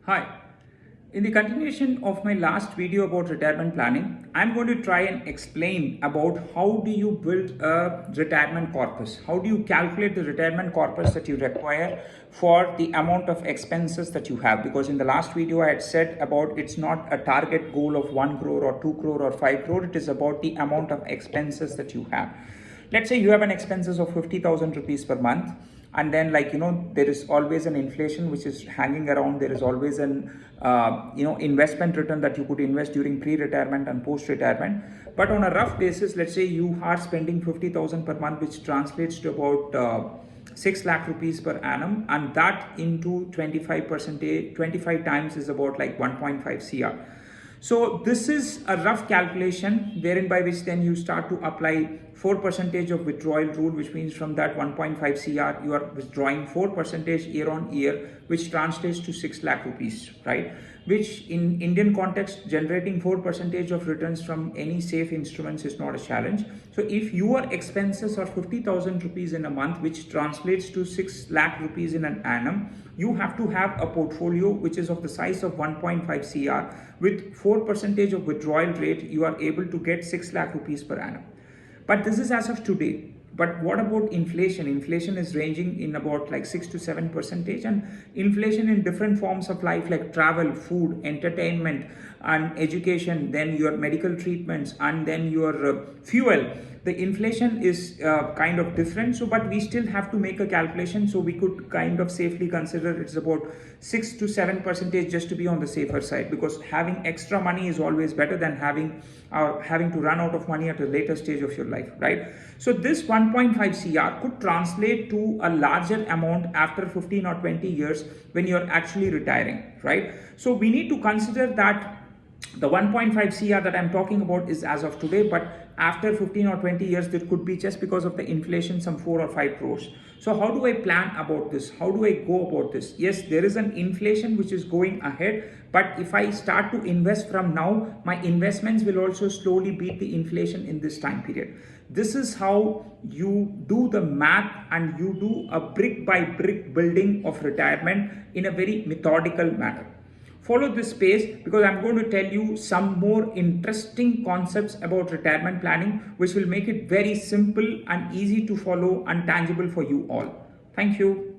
Hi, in the continuation of my last video about retirement planning, I'm going to try and explain about how do you build a retirement corpus. How do you calculate the retirement corpus that you require for the amount of expenses that you have? Because in the last video I had said about it's not a target goal of 1 crore or 2 crore or 5 crore, it is about the amount of expenses that you have. Let's say you have an expenses of 50,000 rupees per month, and then there is always an inflation which is hanging around. There is always an investment return that you could invest during pre-retirement and post-retirement. But on a rough basis, let's say you are spending 50,000 per month, which translates to about 6 lakh rupees per annum, and that into 25%, 25 times is about like 1.5 cr. So this is a rough calculation wherein by which then you start to apply 4% of withdrawal rule, which means from that 1.5 cr you are withdrawing 4% year on year, which translates to 6 lakh rupees, right? Which in Indian context, generating 4% of returns from any safe instruments is not a challenge. So if your expenses are 50,000 rupees in a month, which translates to 6 lakh rupees in an annum, you have to have a portfolio which is of the size of 1.5 cr with 4% of withdrawal rate. You are able to get 6 lakh rupees per annum. But this is as of today. But what about inflation? Inflation is ranging in about like 6 to 7%, and inflation in different forms of life like travel, food, entertainment, and education, then your medical treatments, and then your fuel. The inflation is kind of different. So, but we still have to make a calculation. So we could kind of safely consider it's about 6 to 7% just to be on the safer side, because having extra money is always better than having to run out of money at a later stage of your life, right? So this 1.5 cr could translate to a larger amount after 15 or 20 years when you're actually retiring, right? So we need to consider that the 1.5 cr that I'm talking about is as of today, but after 15 or 20 years, that could be just because of the inflation, some 4 or 5 crores. So how do I plan about this? How do I go about this? Yes, there is an inflation which is going ahead, but if I start to invest from now, my investments will also slowly beat the inflation in this time period. This is how you do the math, and you do a brick by brick building of retirement in a very methodical manner. Follow this space, because I'm going to tell you some more interesting concepts about retirement planning, which will make it very simple and easy to follow and tangible for you all. Thank you.